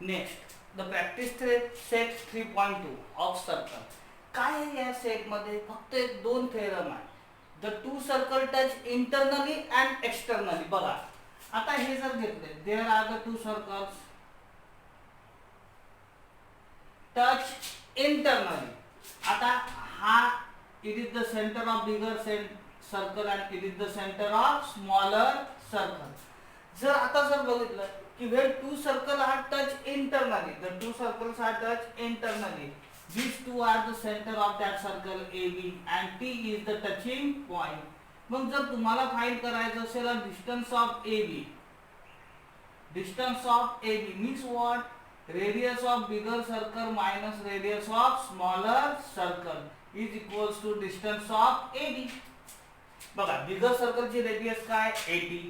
Next the practice set 3.2 of circle. काय आहे या सेट मध्ये? फक्त एक दोन थेरम आहे. The two circle touch internally and externally. बघा आता हे जर घेतले, there are the two circles touch internally. आता हा it is the centre of bigger circle and it is the centre of smaller circle. जर आता जर बघितलं की when two circles are touch internally, the two circles are touch internally, these two are the center of that circle AB and T is the touching point. मग जर तुम्हाला find करायचं असेल distance of AB, distance of AB means what? Radius of bigger circle minus radius of smaller circle is equals to distance of AB. बघा बिगर सर्कलची radius काय 80,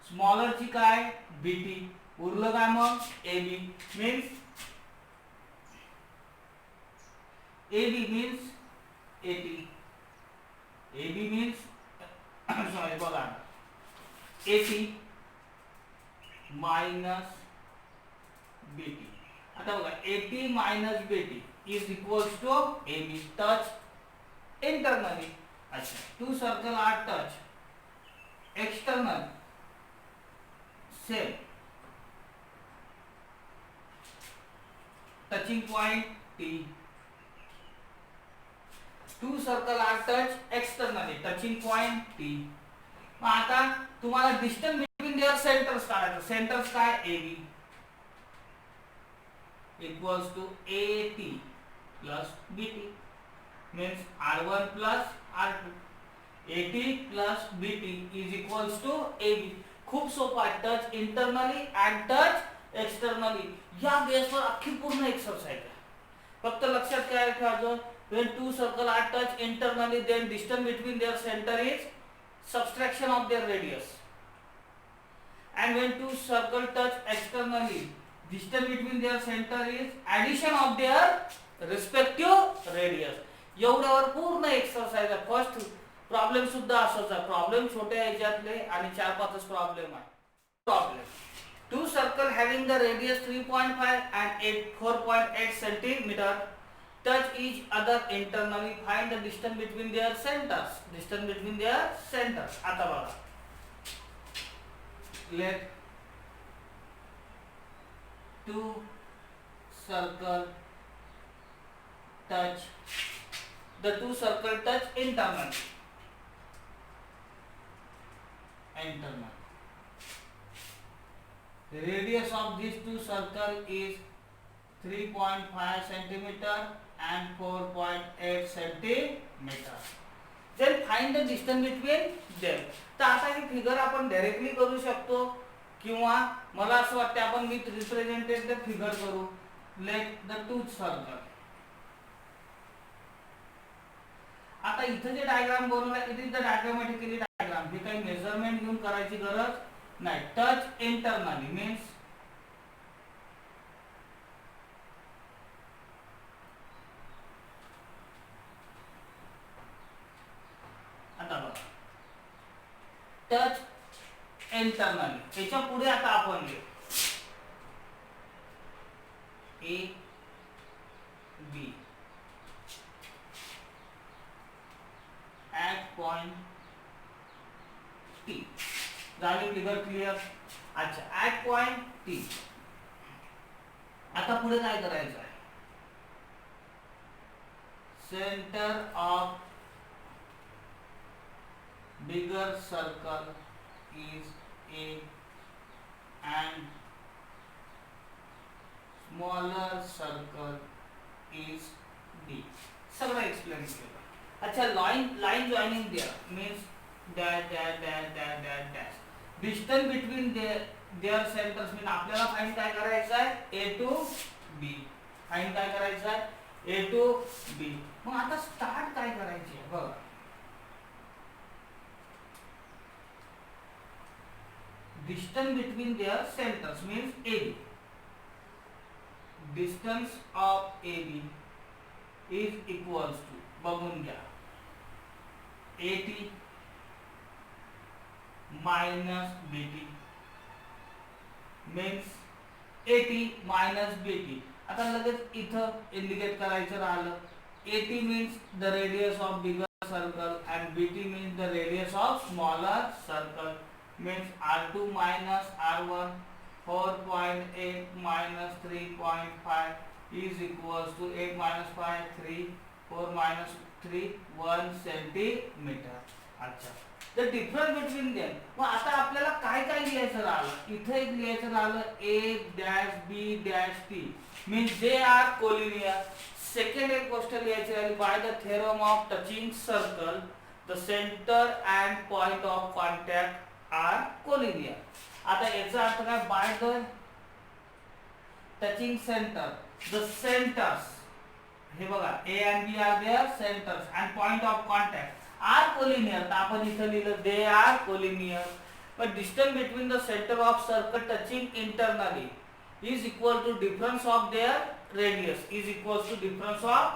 स्मॉलरची काय BT, उरलं काय मग AB means AB means 80, AB means sorry बघा 80 minus BT. आता बघा 80 minus BT is equals to AB. Touch internally. अच्छा, two circle are touch external same touching point T. Two circle are touch externally touching point T. मग आता तुम्हाला distance between their centres काढायचं. Centres काय AB equals to AT plus BT means R1 plus R2. AT plus BT is equals to AB. खूप सोपा. Touch internally and touch externally. या बेसवर अख्खी पूर्ण एक्सरसाइज आहे. फक्त लक्षात काय ठेवायचं, when two circles are touch internally then distance between their center is subtraction of their radius, and when two circles touch externally distance between their center is addition of their respective radius. एवढ्यावर पूर्ण exercise आहे. First problem सुद्धा असंच आहे. Problem छोटे ह्याच्यातले आणि 4-5 problem आहे. Problem two circle having the radius 3.5 and 4.8 centimetre touch each other internally. Find the distance between their centers. Distance between their centers. आता बघा, let two circle touch, the two circle touch internally. The radius of these two circles is 3.5 centimeter and 4.8 centimeter. Then find the distance between them. तर आता ही figure आपण directly करू शकतो किंवा मला असं वाटतं आपण विथ रिप्रेझेंटेड द फिगर करू. Let the two circle. आता इथे जे डायग्राम बनवला it is the diagrammatically diagram. हे काही मेजरमेंट घेऊन करायची गरज नाही. Touch internally means touch internally. त्याच्या पुढे आता आपण घेऊ A B at point T. झाली फिगर क्लिअर? अच्छा, at point T. आता पुढे काय करायचं आहे? Centre of bigger circle is A and smaller circle is B. सगळं एक्सप्लेन केलं. अच्छा, line joining their means dash dash dash dash dash dash. Distance between their centres mean आपल्याला फाइंड काय करायचं आहे A to B. फाइंड काय करायचं आहे A to B. मग आता स्टार्ट काय करायची आहे बघा. Distance between their centers means AB. Distance of AB is equals to, बघून घ्या, 80 minus BT means AT minus BT. आता लगेच इथं इंडिकेट करायचं राहिलं. AT means the radius of bigger circle and BT means the radius of smaller circle. Means R2 minus R1 4.8 minus 3.5 is equals to 8 minus 5 3 4 minus 3 1 centimeter. अच्छा, the difference between them. मग आता आपल्याला काय काय लिहायचं राहिलं, इथे एक लिहायचं राहिलं A dash B dash T means they are collinear. Second एक गोष्ट लिहायची राहिली, by the theorem of touching circle the center and point of contact are collinear. आता याचा अर्थ काय, by the touching center the centers, हे बघा A and B are their centers and point of contact are collinear. तर आपण इथं लिहिलं they are collinear. But distance between the center of circle touching internally is equal to difference of their radius is equals to difference of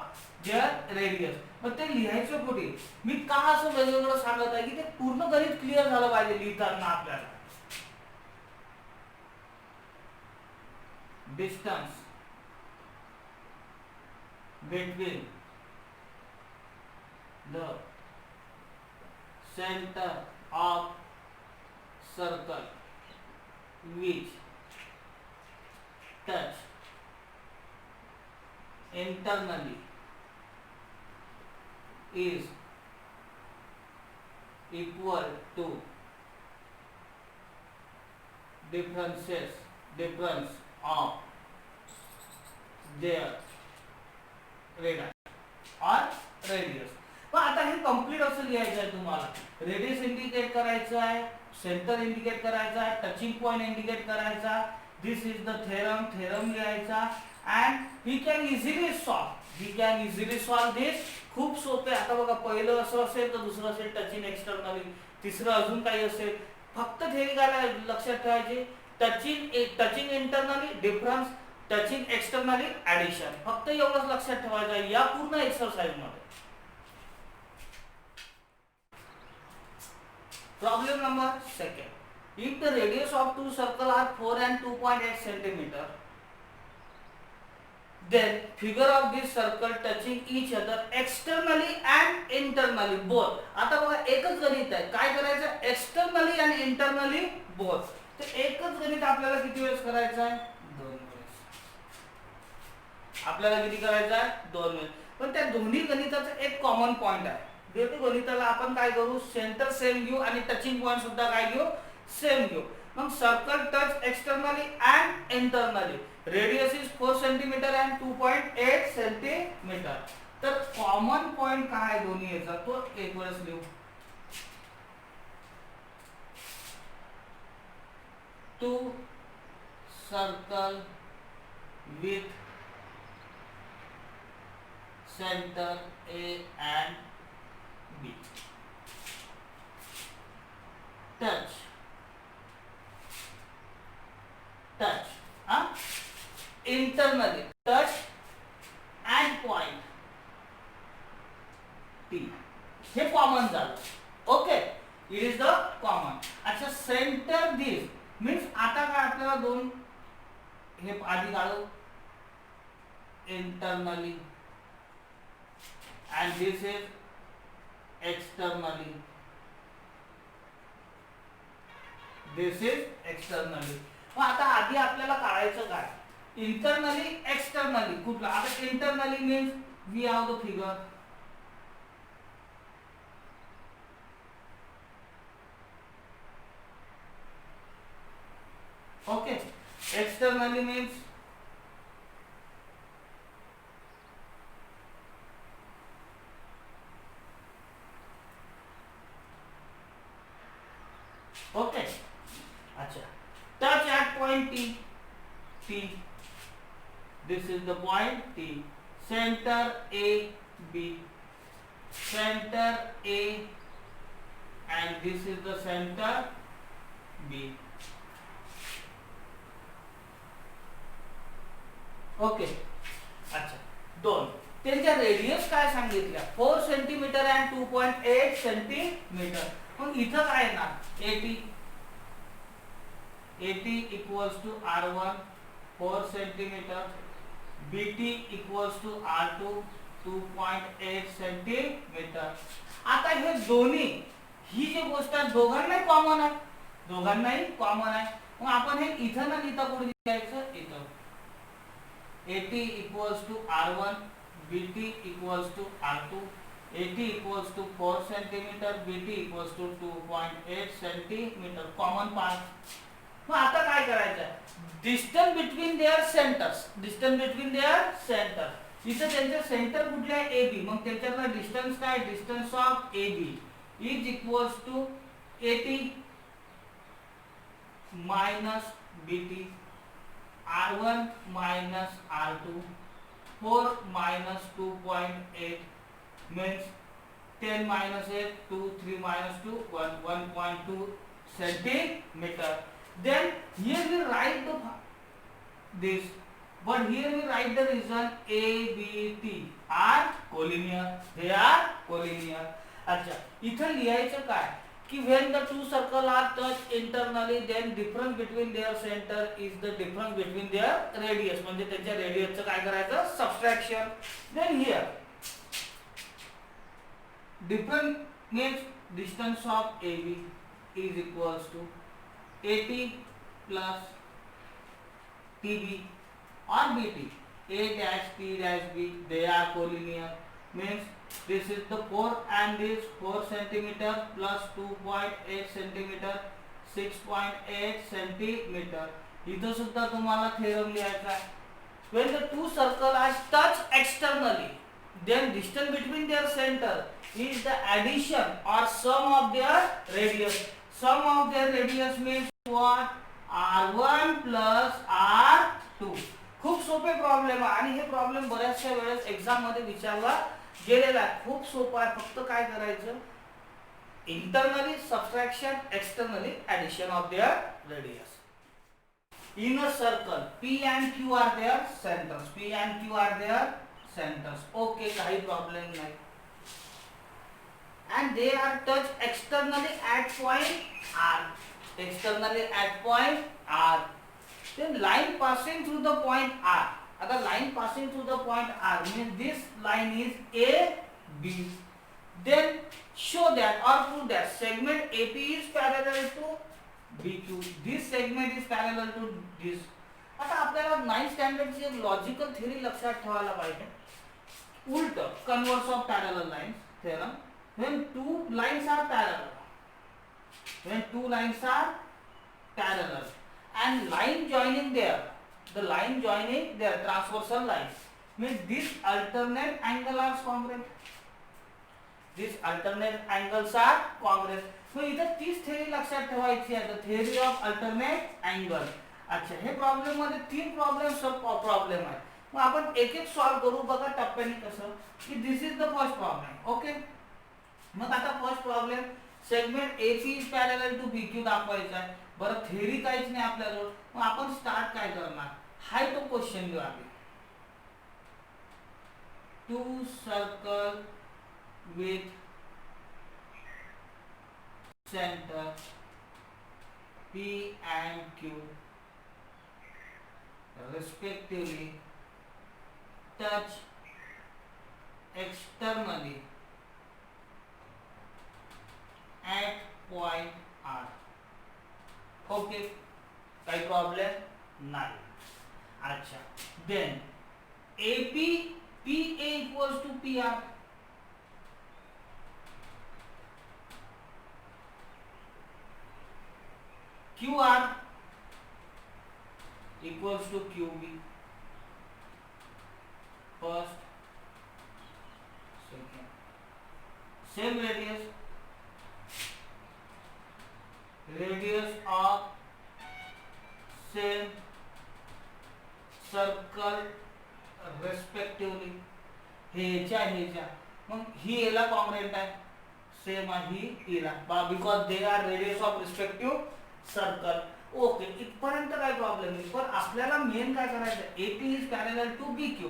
their radius. मग ते लिहायचं कुठे, मी का असं वेगवेगळं सांगत आहे की ते पूर्ण गणित क्लिअर झालं पाहिजे लिहिताना आपल्याला. Distance between the center of circle which touch internally is equal to difference of their radii or radius. पण आता हे कंप्लीट असं लिहायचं आहे तुम्हाला, रेडियस इंडिकेट करायचं आहे, सेंटर इंडिकेट करायचा आहे, टचिंग पॉइंट इंडिकेट करायचा, दिस इज द थेरम लिहायचा and we can easily solve this. खूप सोपे. आता बघा पहिलं असं असेल तर दुसरं असेल टचिंग एक्सटर्नली, तिसरं अजून काही असेल. फक्त थेरी काय लक्षात ठेवायचे, touching internally difference, touching externally addition, फक्त एवढंच लक्षात ठेवायचं आहे या पूर्ण एक्सरसाइज मध्ये. Problem number 2. If the radius of two circles are 4 and 2.8 centimeter, then figure of this circle touching each other externally and internally both. आता बघा एकच गणित आहे, काय करायचं, एक्सटर्नली आणि इंटरनली बोथ. तर एकच गणित आपल्याला किती वेळेस करायचं आहे, 2 वेळेस. आपल्याला किती करायचं आहे, 2 वेळेस. पण त्या दोन्ही गणिताचं एक कॉमन पॉइंट आहे. दोन्ही गणिताला आपण काय करू, सेंटर सेम घेऊ आणि टचिंग पॉइंट सुद्धा काय घेऊ, सेम घेऊ. मग circle touch externally and internally, radius is 4 centimetre and 2.8 centimetre. तर कॉमन पॉइंट काय आहे दोन्ही याचा, तो एक वेळेस लिहू. Two circle with centre A and B touch internally, touch and point T. हे कॉमन झालं. Okay, it is the common. अच्छा, सेंटर दिस मीन्स आता काय आपल्याला दोन हे आधी काढू, internally and this is externally, this is externally. मग आता आधी आपल्याला काढायचं काय, इंटरनली एक्सटर्नली कुठला. आता internally means we have the figure, okay. Externally means okay. अच्छा, touch at point T, this is the point T, center A B, center A and this is the center B. Okay. अच्छा, दोन त्यांच्या radius काय सांगितल्या, 4 centimetre and 2.8 centimetre. मग इथं काय येणार, AT equals to R1 4 centimetre, BT equals to R2 2.8 centimetre. आता हे दोन्ही ही जी गोष्ट आहे दोघांनाही कॉमन आहे, दोघांनाही कॉमन आहे. मग आपण हे इथं ना लिहिता कुठे द्यायचं, इथं AT equals to R1 BT equals to R2. AT equals to 4 centimetre, BT equals to 2.8 centimetre. Common part. मग आता काय करायचं, distance between their centres, distance between their centre. इथं त्यांचं सेंटर कुठले आहे, AB. मग त्याच्यातला डिस्टन्स काय, distance of AB is equals to AT minus BT, R1 minus R2, 4 minus 2.8 means 10 minus 8, 2, 3 minus 2, 1, 1.2 centimeter. Then here we write this, but here we write the region ABT are collinear. They are collinear. अच्छा, इथं लिहायचं काय की when the two circles are touched internally, then difference between their center is the difference between their radius. म्हणजे त्याच्या रेडियसचं काय करायचं, subtraction. Then here difference means distance of AB is equals to AT plus TB or BT. A dash T dash B, they are collinear. Means this is the 4 and this 4 centimeter plus 2.8 centimeter, 6.8 centimeter. इथं सुद्धा तुम्हाला theorem लिहायचा आहे. When the two circles are touched externally, then distance between their center is the addition or sum of their radius. Sum of their radius means what, R1 plus R2. खूप सोपे problem आहे आणि हे problem बऱ्याचशा वेळेस exam मध्ये विचारला गेलेला आहे. खूप सोपा आहे, फक्त काय करायचं, internally subtraction, externally addition of their radius. In a circle, P and Q are their centers. P and Q are their centers. Okay, काही प्रॉब्लेम नाही. And they are touched externally at point R. Externally at point R. Then line passing through the point R. Other line passing through the point R means this line is AB. Then show that or prove that segment AP is parallel to BQ. This segment is parallel to this. आता आपल्याला 9th standard ची एक logical theory लक्षात ठेवायला पाहिजे. उलट converse of parallel lines theorem. When two lines are parallel, when two lines are parallel and line joining there, the line joining their transversal lines means this alternate angle are congruent. These alternate angles are congruent. मग इथं तीच theory लक्षात ठेवायची आहे, the theory of alternate angle. अच्छा, हे problem मध्ये 3 problem आहे. मग आपण एक एक सॉल्व करू बघा टप्प्याने कसं, की this is the first problem. Okay, मग आता first problem, segment AC is parallel to BQ दाखवायचा आहे. बरं, थेरी काहीच नाही आपल्याजवळ, मग आपण स्टार्ट काय करणार, हाय तो क्वेश्चन घेऊ आधी. Two circle with centre P and Q respectively touch externally at point R. Okay, काही प्रॉब्लेम नाही. अच्छा, then AP PA equals to PR. QR equals to QB. First, second, same radius. Radius of same circle respectively. हेच्या मग ही याला congruent आहे, same आहे ही हिला, because they are radius of respective circle. Okay, इथपर्यंत काय प्रॉब्लेम नाही. पण आपल्याला मेन काय करायचं, AP is parallel to BQ.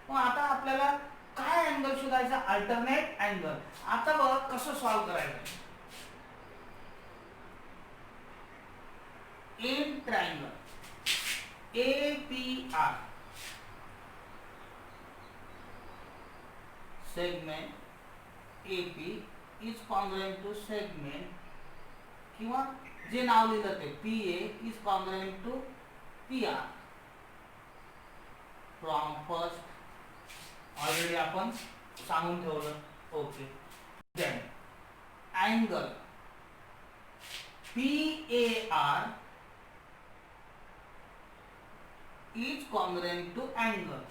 मग आता आपल्याला काय अँगल शोधायचा, अल्टरनेट अँगल. आता बघा कसं सॉल्व करायचं. In triangle APR segment AP is congruent to segment किंवा जे नाव लिहिलं ते PA is congruent to PR from first already आपण सांगून ठेवलं. Okay. Then angle PAR is congruent to angle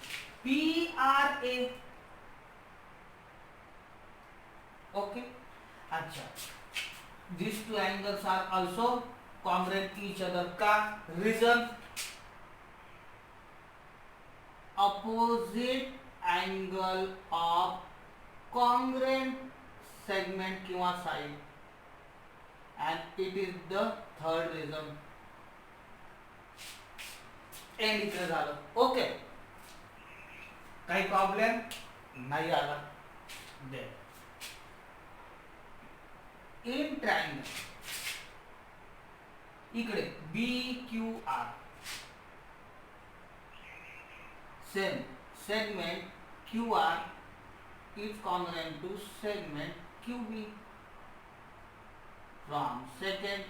PRA. Okay. अच्छा. These two angles are also congruent to each other. का reason opposite angle of congruent segment किंवा side, and it is the third reason. End इकडे झालं. Okay. काही problem नाही आला. दे in triangle इकडे BQR same segment QR is congruent to segment QB from second,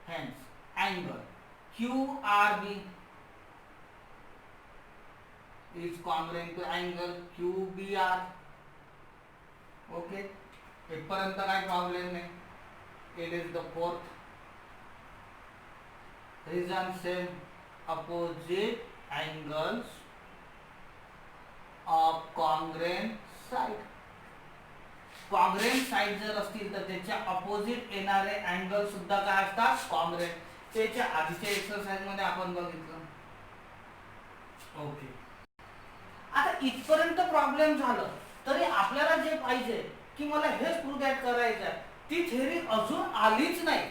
hence angle QRB is congruent to angle QBR. Okay. इथपर्यंत काय problem नाही. It is the fourth reason. Same opposite angles of congruent side. Congruent side जर असतील तर त्याच्या opposite येणारे angle सुद्धा काय असतात कॉन्ग्रेंट. त्याच्या आधीच्या एक्सरसाइज मध्ये आपण बघितलं. ओके. आता इथपर्यंत प्रॉब्लेम झालं तरी आपल्याला जे पाहिजे की मला हेच प्रूव्ह दॅट करायचं आहे, ती थेरी अजून आलीच नाही.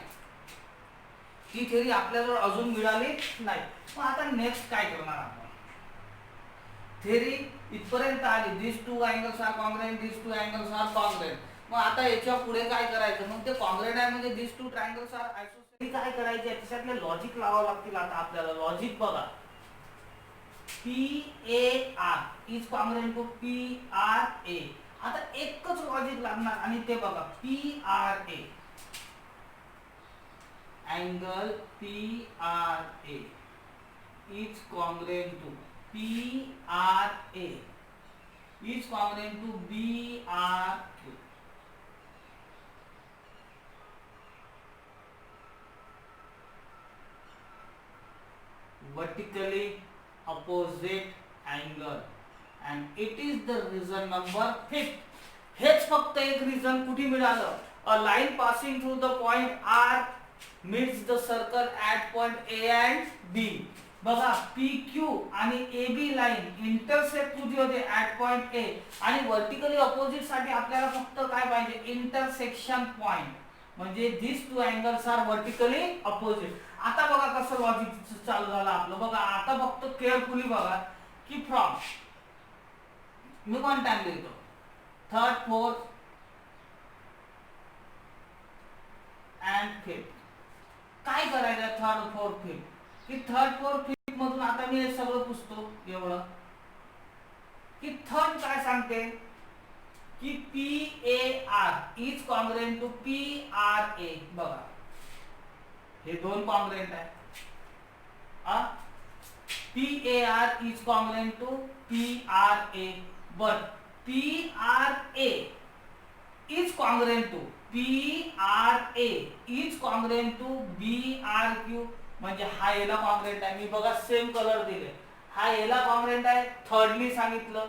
ती थेरी आपल्याजवळ अजून मिळाली नाही. मग आता नेक्स्ट काय करणार आपण. थेरी इथपर्यंत आली. दिस to angles are congruent, this to angles are congruent. मग आता याच्या पुढे काय करायचं. मग ते कॉन्ग्रुएंट आहे म्हणजे दिस टू ट्रायंगल्स आर आयसोसेलेस. काय करायचे त्याच्यातले लॉजिक लावावं लागतील. आता आपल्याला लॉजिक बघा. PAR is congruent to PRA. आता एकच लॉजिक लागणार आणि ते बघा PRA angle PRA is congruent to PRA is congruent to BRQ. Vertically opposite angle, and it is the reason number 5. हेच फक्त एक रिझन कुठे मिळालं. अ line passing through the point R meets the circle at point A and B. बघा PQ आणि AB line intersect कुठे होते at point A, आणि वर्टिकली ऑपोजिट साठी आपल्याला फक्त काय पाहिजे इंटरसेक्शन पॉइंट. म्हणजे these two angles are vertically opposite. आता बघा कसं लॉजिक चालू झालं आपलं. बघा आता फक्त केअरफुली बघा की फ्रॉम मी कोण टाइम लिहितो थर्ड, फोर्थ अँड फिफ्थ. काय करायचं थर्ड, फोर्थ, फिफ्थ. की थर्ड, फोर्थ, फिफ्थ मधून आता मी हे सगळं पुसतो एवढं की थर्ड काय सांगते की PAR is congruent to PRA. बघा हे दोन कॉन्ग्रुएंट आहे. PAR is congruent to PRA, but PRA is congruent to BRQ. म्हणजे हा याला कॉन्ग्रुएंट आहे. मी बघा सेम कलर दिले. हा याला कॉन्ग्रुएंट आहे. थर्डनी सांगितलं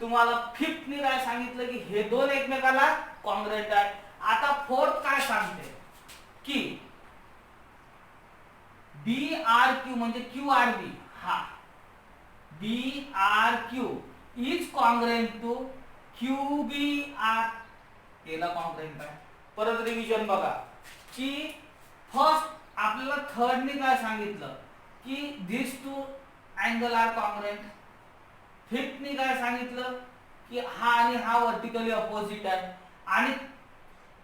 तुम्हाला, फिफ्थनी काय सांगितलं की हे दोन एकमेकाला कॉन्ग्रुएंट आहे. आता फोर्थ काय सांगते की BRQ म्हणजे QRB. हा BRQ is congruent to QBR. याला कॉन्ग्रुएंट आहे. परत रिव्हिजन बघा की फर्स्ट आपल्याला थर्डनी काय सांगितलं की दिस टू अँगल आर कॉन्ग्रुएंट. फिफ्थनी काय सांगितलं की हा आणि हा वर्टिकली ऑपोजिट आहे. आणि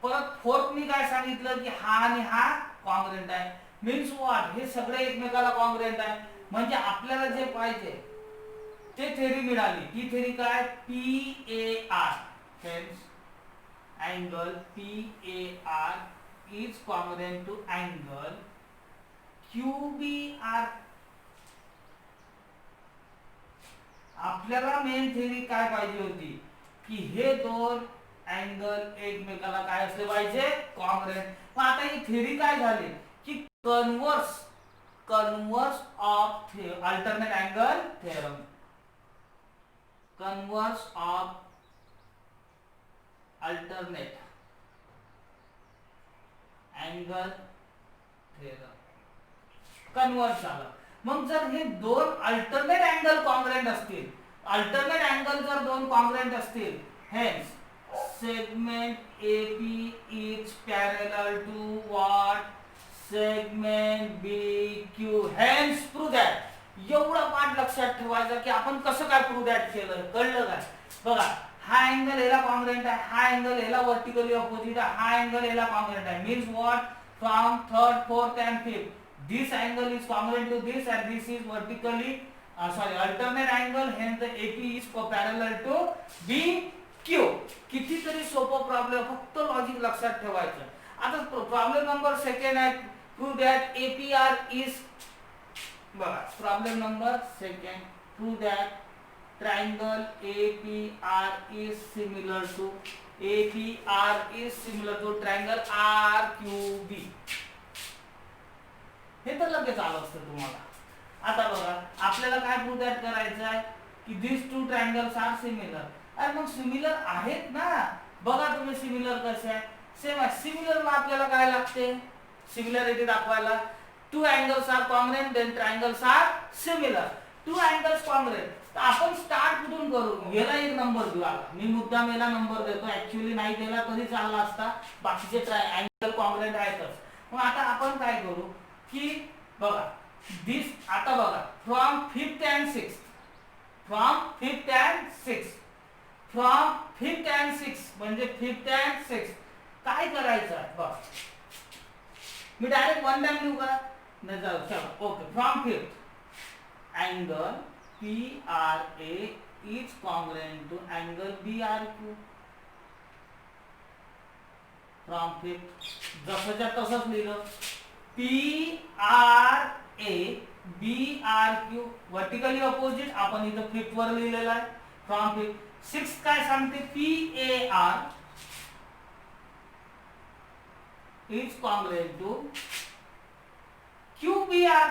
परत फोर्थनी काय सांगितलं की हा आणि हा कॉन्ग्रुएंट आहे. मीन्स व्हॉट, हे सगळे एकमेकाला कॉन्ग्रुएंट आहे. म्हणजे आपल्याला जे पाहिजे ते थेरी मिळाली. ती थेरी काय, PAR, hence angle PAR is congruent to angle QBR. आपल्याला मेन थेरी काय पाहिजे होती की हे दोन अँगल एकमेकाला काय असले पाहिजे, कॉन्ग्रुएंट. मग आता ही थेरी काय झाली की converse of alternate angle theorem, converse of alternate angle theorem converse झालं. मग जर हे दोन अल्टरनेट अँगल कॉन्ग्रुएंट असतील, अल्टरनेट अँगल जर दोन कॉन्ग्रुएंट असतील, hence segment AP is parallel to what, segment BQ. Hence prove that. एवढा पाठ लक्षात ठेवायचा की आपण कसं काय प्रूव्ह दॅट केलं, कळलं काय. बघा, हा अँगल याला कॉन्ग्रुएंट आहे, हा अँगल याला वर्टिकली अपोजिट आहे, हा अँगल याला कॉन्ग्रुएंट आहे. Means what, from third, fourth and fifth this angle is congruent to this and this is vertically alternate angle, hence the AP is parallel to BQ. कितीतरी सोपं problem, फक्त logic लक्षात ठेवायचं. आता प्रॉब्लेम नंबर सेकंड आहे, prove that APR is, बघा problem number second, prove that triangle APR is similar to triangle RQB. हे तर लगेच आलं असतं तुम्हाला. आता बघा, आपल्याला काय प्रूव्ह दॅट करायचं आहे की दिस टू ट्रायंगल्स आर सिमिलर. अरे मग सिमिलर आहेत ना, बघा तुम्ही सिमिलर कसे आहे, सेम आहे. सिमिलरला आपल्याला काय लागते, सिमिलरिटी दाखवायला, two angles are congruent then triangles are similar. Two angles congruent, तर आपण स्टार्ट कुठून करू, याला एक नंबर देऊ. आता मी मुद्दाम याला नंबर देतो, ऍक्च्युअली नाही दिला तरी चालला असता, बाकीचे अँगल कॉन्ग्रुएंट आहेतच. मग आता आपण काय करू की बघा, दिस, आता बघा, फ्रॉम फिफ्थ अँड सिक्स्थ, म्हणजे फिफ्थ अँड सिक्स्थ काय करायचं आहे बघा. मी डायरेक्ट वन टाइम लिहू का, नाही जाऊ, चला okay. From fifth angle PRA is congruent to angle BRQ. From fifth जसंच्या तसंच लिहिलं, PRA BRQ वर्टिकली अपोजिट, आपण इथं फिफ्थ वर लिहिलेलं आहे. फ्रॉम फिफ्थ सिक्स्थ काय सांगते, PAR is congruent to QBR.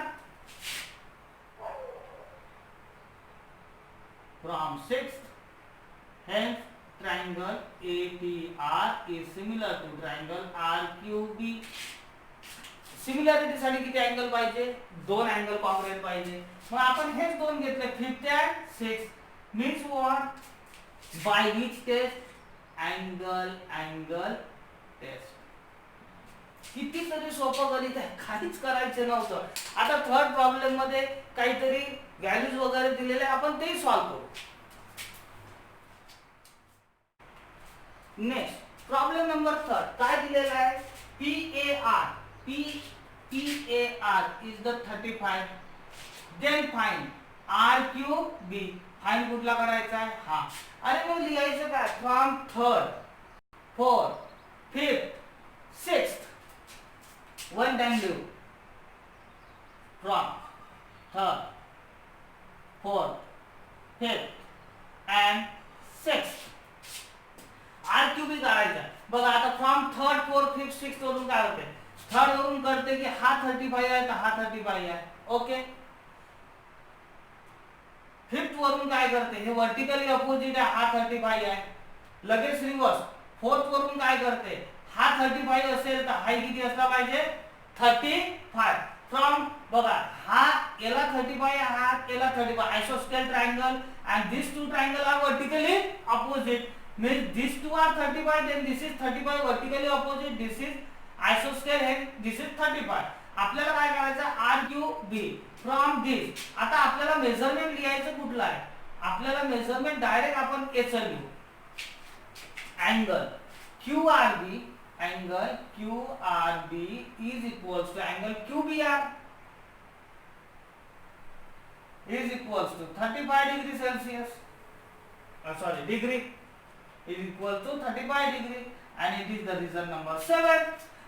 From sixth, hence triangle APR is similar to triangle RQB. Similarity साठी किती अँगल पाहिजे, दोन अँगल कॉन्ग्रुएंट पाहिजे. मग आपण हेच दोन घेतले, fifth and sixth. Means what, by which test, angle test. कितीतरी सोपं गणित आहे, काहीच करायचं नव्हतं. आता थर्ड प्रॉब्लेम मध्ये काहीतरी व्हॅल्यूज वगैरे दिलेले, आपण तेही सॉल्व्ह करू. नेक्स्ट प्रॉब्लेम नंबर थर्ड काय दिलेला आहे, PAR is the 35. Then find RQB. Find कुठला करायचा आहे, हा. अरे मग लिहायचं काय, from third, fourth, fifth, sixth, one time लिहू. From third, fourth, fifth and sixth RQB करायचा. बघा आता from third, fourth, fifth, sixth वरून काय होते, थर्ड वरून करते की हा 35 आहे तर हा 35 आहे, ओके. फिफ्थ वरून काय करते, हे वर्टिकली अपोजिट आहे, हा 35 आहे. लगेच रिव्हर्स, फोर्थ वरून काय करते, हा 35 असेल तर हा किती असला पाहिजे, 35. फ्रॉम बघा, हा याला 35 आहे, हा याला 35, आयसोस्केल triangle and these two triangle are vertically opposite, means these two are 35, then this is 35 vertically opposite, this is isoscale, and this is 35. आपल्याला काय करायचं, RQB फ्रॉम दिस. आता आपल्याला मेजरमेंट लिहायचं कुठलं आहे, आपल्याला मेजरमेंट डायरेक्ट आपण याचं लिहू, angle QRB angle QRB is equals to angle QBR is equals to 35 degree Celsius. Sorry, degree is equal to 35 degree, and it is the reason number 7.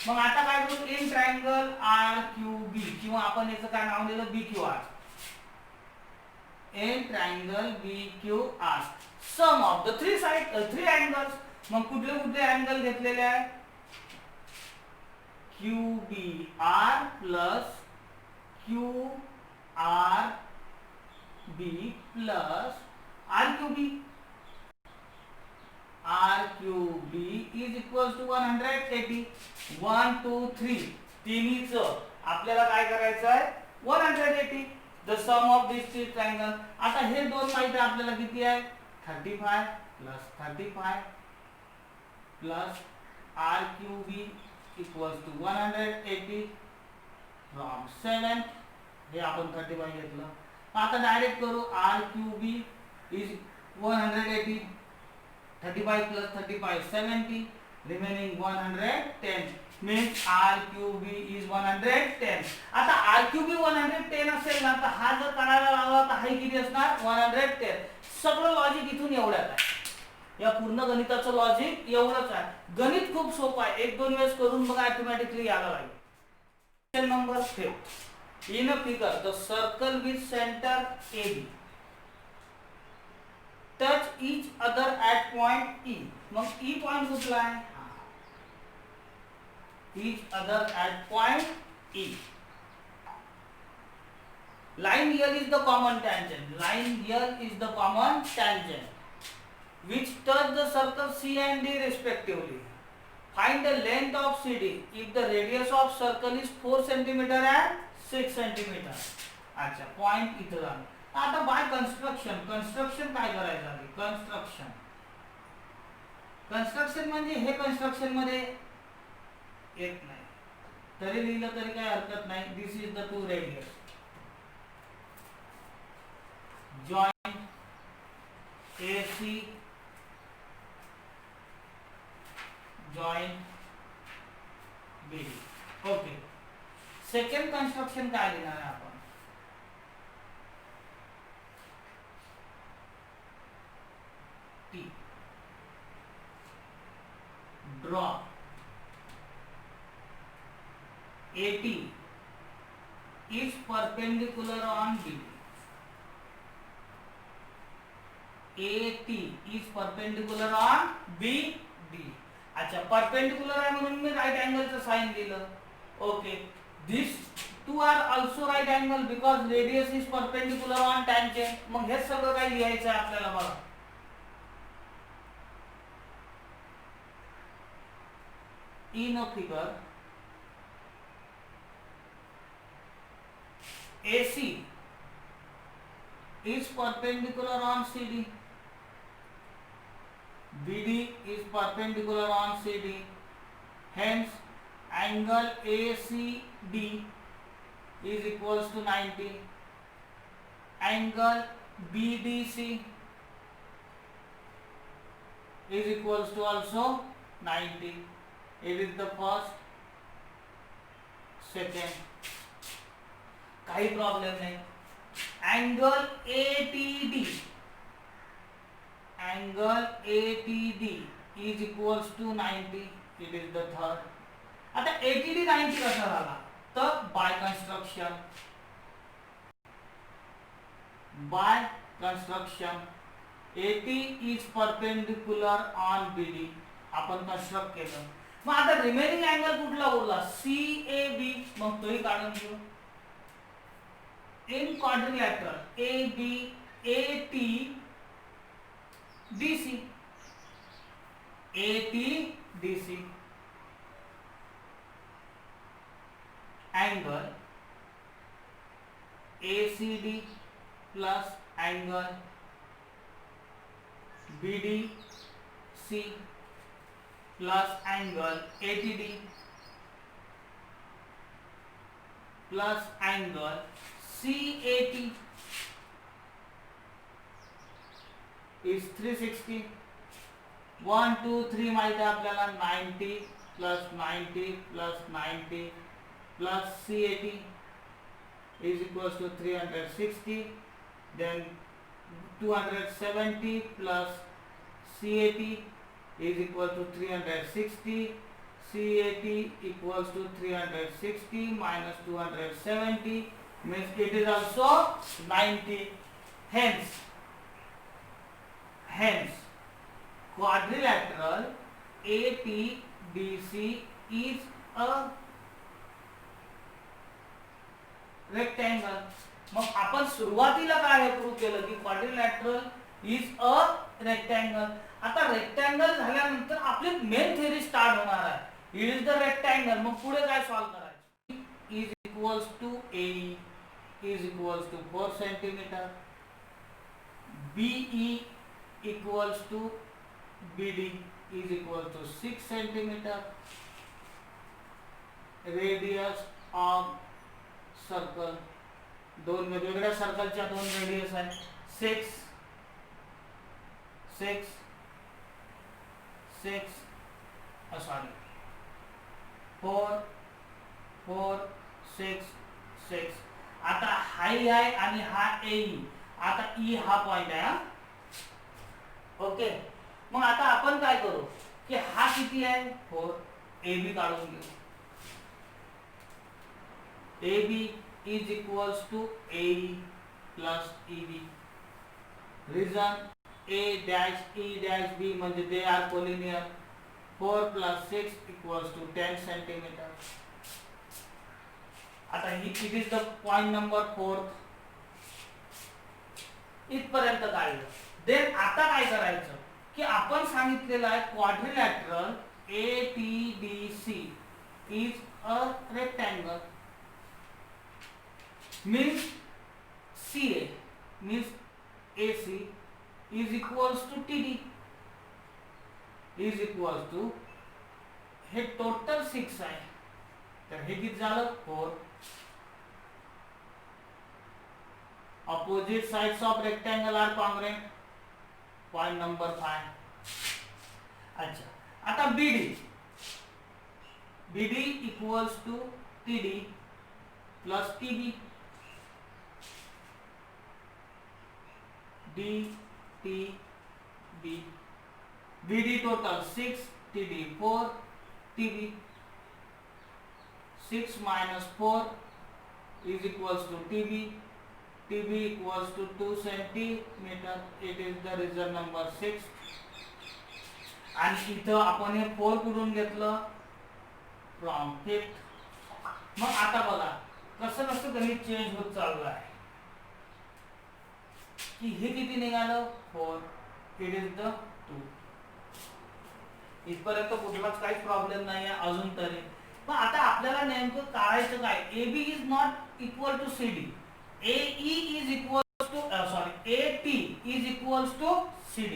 मग आता काय करू, इन ट्रायंगल RQB किंवा आपण याचं काय नाव दिलं BQR. In triangle BQR sum of the three angles. मग कुठले कुठले अँगल घेतलेले आहे, QBR plus QRB plus RQB. RQB is equals to 180. 1 2 3 तिन्हीचं आपल्याला काय करायचं आहे, 180 the sum of this three triangle. आता हे दोन माहिती आपल्याला किती आहे, 35 plus 35 plus RQB equals to 180 from 7. हे आपण 35 घेतलं. आता डायरेक्ट करू, RQB is 180, 35 plus 35 70, remaining 110 means RQB is 110. आता RQB 110 असेल ना, तर हा जर करायला लावला तर हा किती असणार, 110. सगळं लॉजिक इथून एवढ्यात आहे. या पूर्ण गणिताचं लॉजिक एवढंच आहे. गणित खूप सोपं आहे, एक दोन वेळेस करून बघा, ऑटोमॅटिकली यायला लागेल. Question number 5. In a figure the circle with centre AB touch each other at point E. मग E पॉइंट कुठला आहे, each other at point E. Line here is the common tangent. Line here is the common tangent which touch the circle C and D respectively. Find the length of CD if the radius of circle is 4 cm and 6 cm. अच्छा, point इथं झालं. आता bye construction काय करायचं आहे, construction म्हणजे हे construction मध्ये येत नाही, तरी लिहिलं तरी काही हरकत नाही. This is the two radius, join AC join BD. Okay, second construction काय लिहिणार आहे आपण, draw AT is perpendicular on BD. AT is perpendicular on BD. अच्छा, परपेंडिकुलर आहे म्हणून मी राईट अँगलचं साइन दिलं. Okay, this two are also right angle because radius is perpendicular on tangent. मग हे सगळं काय लिहायचं आहे आपल्याला बघा. In a figure, AC is perpendicular on CD, BD is perpendicular on CD, hence angle ACD is equals to 90. Angle BDC is equals to also 90. It is the first, second, काही problem नाही. Angle ATD is equals to 90. It is the third. आता ATD 90 कसा झाला, तर by construction AT is perpendicular on BD आपण construct केलं. मग आता रिमेनिंग अँगल कुठला उरला, CAB. मग तोही काढून घेऊ. In quadrilateral AB AT DC, AT DC, angle ACD plus angle BDC plus angle ATD plus angle CAT is 360. 1 2 3 माहिती आहे आपल्याला 90 plus 90 plus 90 plus C80 is equals to 360, then 270 plus C80 is equal to 360, C80 equals to 360 minus 270 means it is also 90. Hence quadrilateral ATBC is a rectangle. मग आपण सुरुवातीला काय prove केलं की quadrilateral is a rectangle. आता rectangle झाल्यानंतर आपली main theory start होणार आहे. It is the rectangle. मग पुढे काय सॉल्व करायचं. Is equals to A is equals to 4 centimetre, BE equals to BD is equal to 6 centimeter, radius of circle, दोन वेगवेगळ्या सर्कलच्या दोन रेडियस आहेत 6 6 6 सॉरी 4 4 6 6. आता हाई आहे आणि हा ए. आता ई हा पॉइंट आहे. ओके. मग आता आपण काय करू की हा किती आहे 4, AB काढून घेऊ. AB is equals to AE plus EB. Reason A dash E dash B म्हणजे they are collinear. 4 plus 6 equals to 10 centimeter. आता it is the point number 4. इथपर्यंत काढलं. देन आता काय करायचं की आपण सांगितलेलं आहे quadrilateral ATBC is a rectangle. means CA means AC is equals to TD is equals to हे टोटल 6 आहे तर हे किती झालं 4. opposite sides of rectangle are congruent. point number 5. अच्छा. आता BD equals to TD plus TB. DTB. BD total 6, TD 4, TB 6 minus 4 is equals to TB. TB equals to 2 centimeter. It is the reason number 6. आणि इथं आपण हे 4 कुठून घेतलं from 5th. मग आता बघा कसं कसं गणित चेंज होत चाललं आहे की हे किती निघालं 4. It is the 2. इथपर्यंत कुठलाच काही प्रॉब्लेम नाही आहे अजून तरी. पण आता आपल्याला नेमकं काढायचं काय. AB is not equal to CD. AE is equal to sorry AT is equal to CD.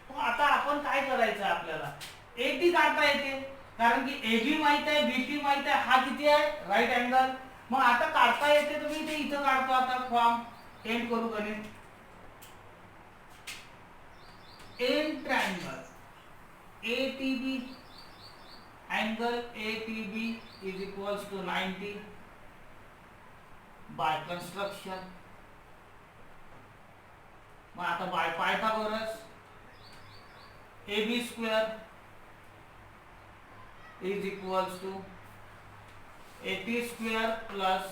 मग आता आपण काय करायचं आपल्याला AT काढता येते कारण की AB माहित आहे BT माहित आहे. हा किती आहे राईट अँगल. मग आता काढता येते तर मी ते इथं काढतो. आता फॉर्म एंड करू गणित. In triangle ATB angle ATB is equals to 90 by construction. मग आता by Pythagoras AB square is equals to AT square plus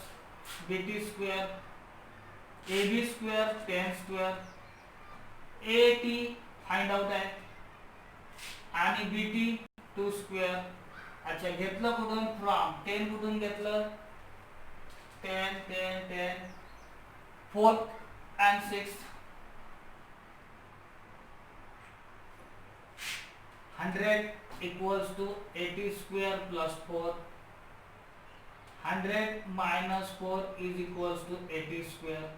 BT square. AB square 10 square. AT find out आहे आणि BT 2 स्क्वेअर. अच्छा घेतलं कुठून from 10 कुठून घेतलं 10 10 10 4th and 6th. 100 equals to 80 square plus 4. 100 minus 4 is equals to 80 square.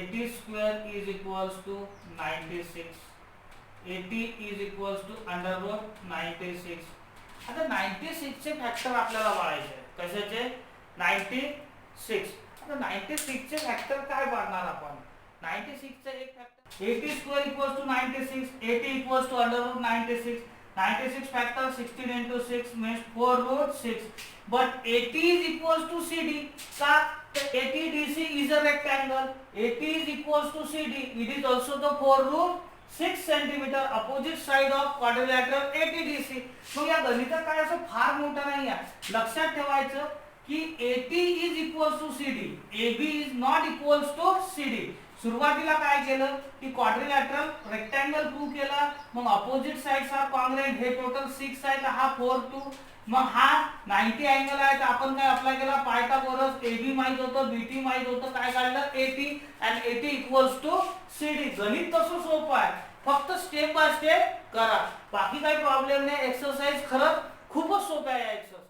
80 square is equals to 96. 80 is equals to under root 96. आता 96 चे factor आपल्याला पाहायचे कशाचे 96. आता 96 चे फॅक्टर काय पाडणार आपण 96 चे एक factor 80 square equals to 96. 80 equals to under root 96. 96 factor 16 into 6 means 4 root 6. But AT is equals to CD. का ATDC is a rectangle. AT is equals to CD. It is also the 4 root 6 centimeter opposite side of quadrilateral ATDC. मग या गणितात काय असं फार मोठं नाही आहे. लक्षात ठेवायचं की AT is equals to CD. AB is not equals to CD. सुरुवातीला काय केलं की क्वाड्रिलॅटरल रेक्टँगल प्रूव्ह केला, मग अपोजिट साइड्स आर कॉन्ग्रुएंट, हे टोटल 6 आहे तर हा 4 2, मग हा 90 अँगल आहे तर आपण काय अप्लाय केला पायथागोरस, AB माहित होतं, BT माहित होतं, काय काढलं AT and AT equals to CD. गणित तसं सोपं आहे, फक्त स्टेप बाय स्टेप करा, बाकी काही प्रॉब्लेम नाही. एक्सरसाइज खरंच खूपच सोपं आहे याचं.